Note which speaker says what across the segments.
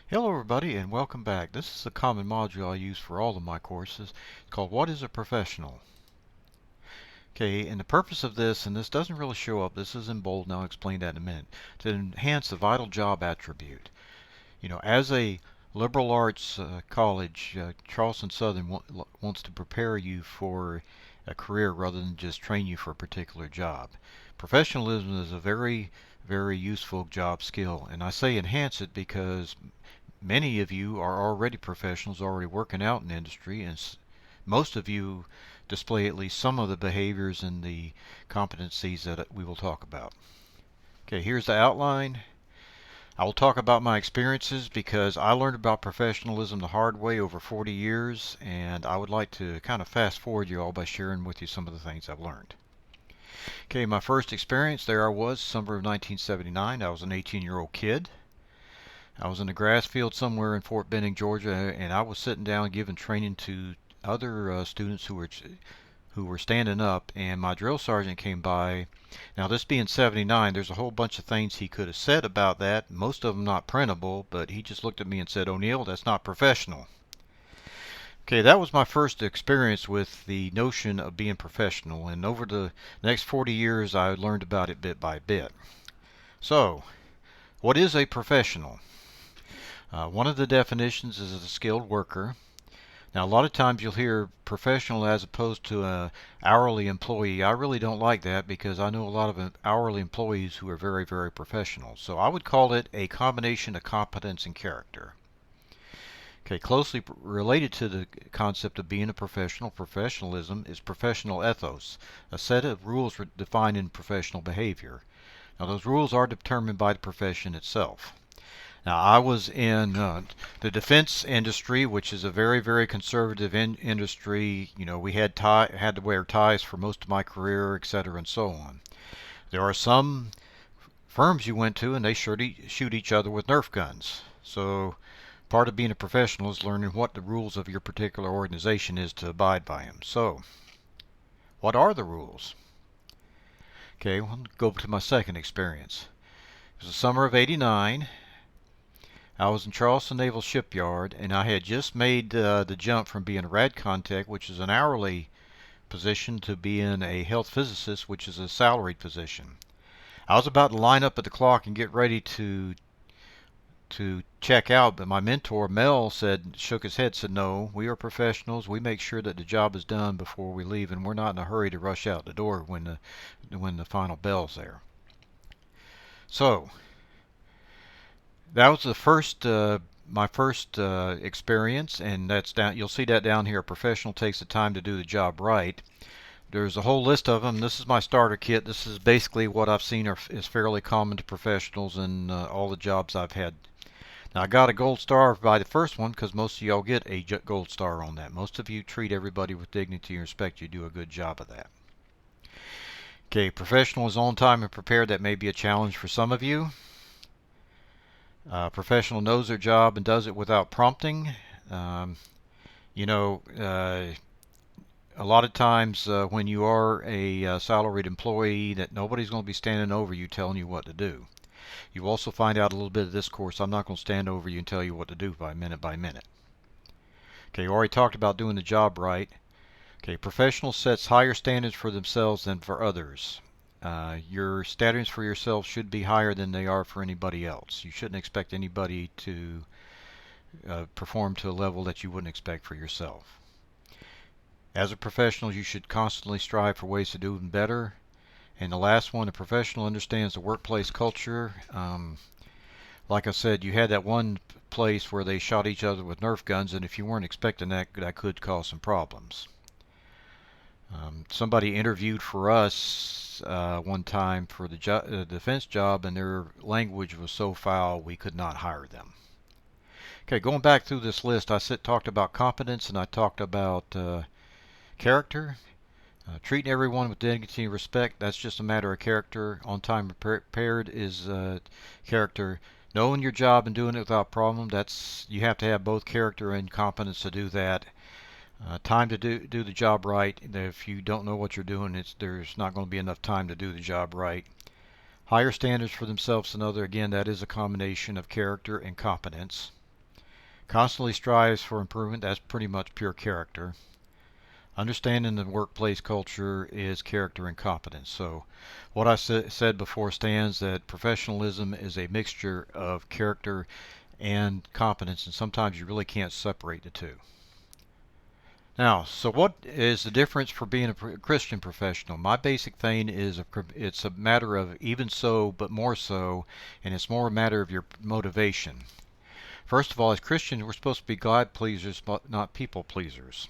Speaker 1: Hello everybody and welcome back. This is a common module I use for all of my courses. It's called What is a Professional? Okay, and the purpose of this, and this doesn't really show up, this is in bold and I'll explain that in a minute, to enhance the vital job attribute. As a liberal arts college, Charleston Southern wants to prepare you for a career rather than just train you for a particular job. Professionalism is a very, very useful job skill, and I say enhance it because many of you are already professionals, already working out in industry, and most of you display at least some of the behaviors and the competencies that we will talk about. Okay, here's the outline. I will talk about my experiences because I learned about professionalism the hard way over 40 years, and I would like to kind of fast forward you all by sharing with you some of the things I've learned. Okay, my first experience, there I was, summer of 1979. I was an 18-year-old kid. I was in a grass field somewhere in Fort Benning, Georgia, and I was sitting down giving training to other students who were standing up, and my drill sergeant came by. Now, this being 79, there's a whole bunch of things he could have said about that, most of them not printable, but he just looked at me and said, "O'Neill, that's not professional." Okay, that was my first experience with the notion of being professional, and over the next 40 years, I learned about it bit by bit. So, what is a professional? One of the definitions is a skilled worker. Now, a lot of times you'll hear professional as opposed to a hourly employee. I really don't like that because I know a lot of hourly employees who are very, very professional. So I would call it a combination of competence and character. Okay, closely related to the concept of being a professional, professionalism is professional ethos, a set of rules defined in professional behavior. Now, those rules are determined by the profession itself. Now, I was in the defense industry, which is a very, very conservative industry. We had to wear ties for most of my career, etc., and so on. There are some firms you went to, and they shoot each other with Nerf guns. So, part of being a professional is learning what the rules of your particular organization is to abide by them. So, what are the rules? Okay, well, I'll go to my second experience. It was the summer of '89. I was in Charleston Naval Shipyard, and I had just made the jump from being a RADCON tech, which is an hourly position, to being a health physicist, which is a salaried position. I was about to line up at the clock and get ready to check out, but my mentor Mel shook his head, said, "No, we are professionals. We make sure that the job is done before we leave, and we're not in a hurry to rush out the door when the final bell's there." So that was my first experience, and that's down. You'll see that down here. A professional takes the time to do the job right. There's a whole list of them. This is my starter kit. This is basically what I've seen is fairly common to professionals in all the jobs I've had. Now, I got a gold star by the first one because most of y'all get a gold star on that. Most of you treat everybody with dignity and respect. You do a good job of that. Okay, professional is on time and prepared. That may be a challenge for some of you. Professional knows their job and does it without prompting. Um, you know, a lot of times when you are a salaried employee, that nobody's going to be standing over you telling you what to do. You also find out a little bit of this course. I'm not going to stand over you and tell you what to do by minute by minute. Okay, you already talked about doing the job right. Okay, professional sets higher standards for themselves than for others. Your standards for yourself should be higher than they are for anybody else. You shouldn't expect anybody to perform to a level that you wouldn't expect for yourself. As a professional, you should constantly strive for ways to do them better. And the last one, a professional understands the workplace culture. Like I said, you had that one place where they shot each other with Nerf guns, and if you weren't expecting that, that could cause some problems. Somebody interviewed for us one time for the defense job, and their language was so foul we could not hire them. Okay, going back through this list, I talked about competence and I talked about character. Treating everyone with dignity and respect, that's just a matter of character. On time prepared is character. Knowing your job and doing it without problem, you have to have both character and competence to do that. Time to do the job right. If you don't know what you're doing, there's not going to be enough time to do the job right. Higher standards for themselves than others. Again, that is a combination of character and competence. Constantly strives for improvement. That's pretty much pure character. Understanding the workplace culture is character and competence. So what I said before stands, that professionalism is a mixture of character and competence, and sometimes you really can't separate the two. Now, so what is the difference for being a Christian professional? My basic thing is it's a matter of even so, but more so, and it's more a matter of your motivation. First of all, as Christians, we're supposed to be God pleasers, but not people pleasers.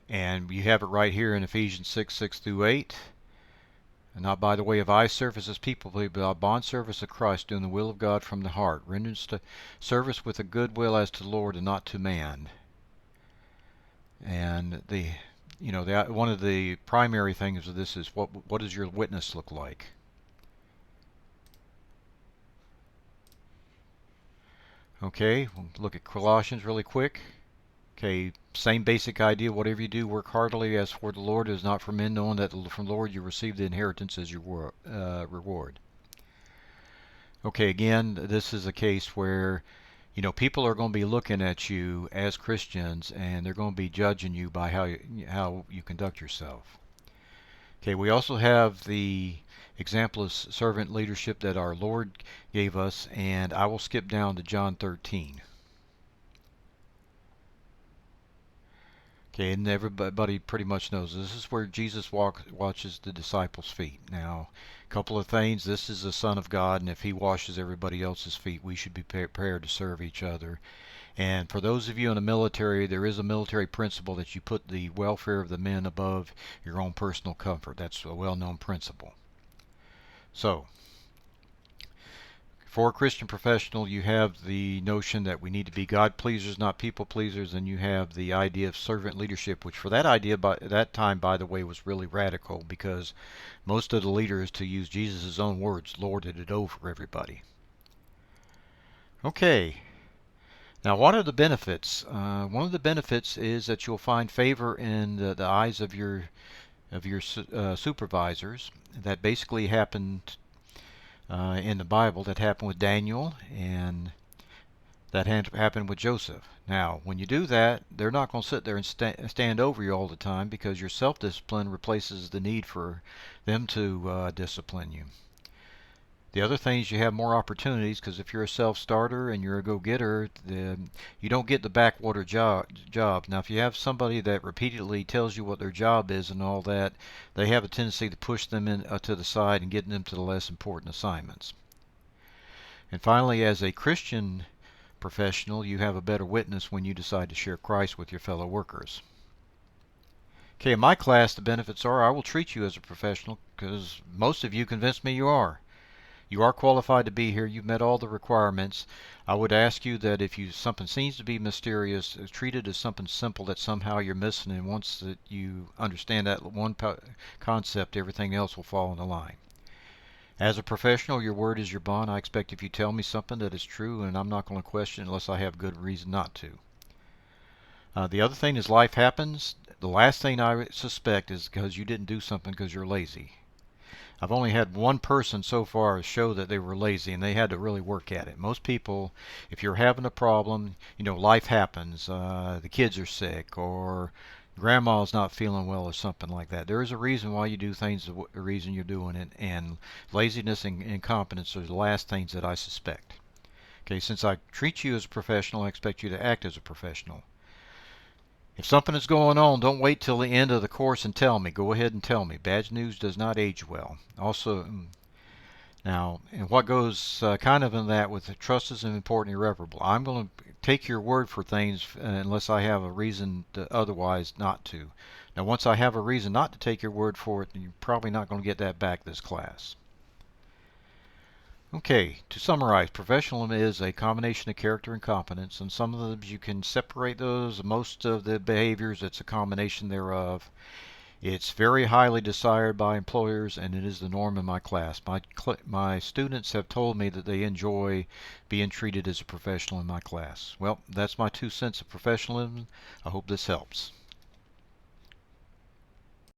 Speaker 1: And you have it right here in Ephesians 6:6-8. And not by the way of eye service as people, but by bond service of Christ, doing the will of God from the heart, rendering service with a good will as to the Lord and not to man. And one of the primary things of this is what does your witness look like? Okay, we'll look at Colossians really quick. Okay, same basic idea. Whatever you do, work heartily as for the Lord, is not for men, knowing that from the Lord you receive the inheritance as your reward. Okay, again, this is a case where people are going to be looking at you as Christians, and they're going to be judging you by how you conduct yourself. Okay, we also have the example of servant leadership that our Lord gave us, and I will skip down to John 13. Okay, and everybody pretty much knows this is where Jesus washes the disciples' feet. Now, a couple of things. This is the Son of God, and if he washes everybody else's feet, we should be prepared to serve each other. And for those of you in the military, there is a military principle that you put the welfare of the men above your own personal comfort. That's a well-known principle. So, for a Christian professional, you have the notion that we need to be God pleasers, not people pleasers, and you have the idea of servant leadership, which for that idea by that time, by the way, was really radical, because most of the leaders, to use Jesus' own words, lorded it over everybody. Okay. Now, what are the benefits? One of the benefits is that you'll find favor in the eyes of your supervisors. That basically happened in the Bible. That happened with Daniel, and that happened with Joseph. Now, when you do that, they're not going to sit there and stand over you all the time, because your self-discipline replaces the need for them to discipline you. The other thing is you have more opportunities, because if you're a self-starter and you're a go-getter, you don't get the backwater job. Now, if you have somebody that repeatedly tells you what their job is and all that, they have a tendency to push them in to the side and get them to the less important assignments. And finally, as a Christian professional, you have a better witness when you decide to share Christ with your fellow workers. Okay, in my class, the benefits are I will treat you as a professional, because most of you convinced me you are. You are qualified to be here. You've met all the requirements. I would ask you that if something seems to be mysterious, treat it as something simple that somehow you're missing, and once that you understand that one concept, everything else will fall into line. As a professional, your word is your bond. I expect if you tell me something that is true, and I'm not going to question unless I have good reason not to. The other thing is life happens. The last thing I suspect is because you didn't do something because you're lazy. I've only had one person so far show that they were lazy, and they had to really work at it. Most people, if you're having a problem, life happens. The kids are sick, or grandma's not feeling well, or something like that. There is a reason why you do things the reason you're doing it, and laziness and incompetence are the last things that I suspect. Okay, since I treat you as a professional, I expect you to act as a professional. If something is going on, don't wait till the end of the course and tell me. Go ahead and tell me. Bad news does not age well. Also, now, and what goes kind of in that with trust is important and irreparable. I'm going to take your word for things unless I have a reason otherwise not to. Now, once I have a reason not to take your word for it, you're probably not going to get that back this class. Okay, to summarize, professionalism is a combination of character and competence, and some of them you can separate those. Most of the behaviors, it's a combination thereof. It's very highly desired by employers, and it is the norm in my class. My students have told me that they enjoy being treated as a professional in my class. Well, that's my 2 cents of professionalism. I hope this helps.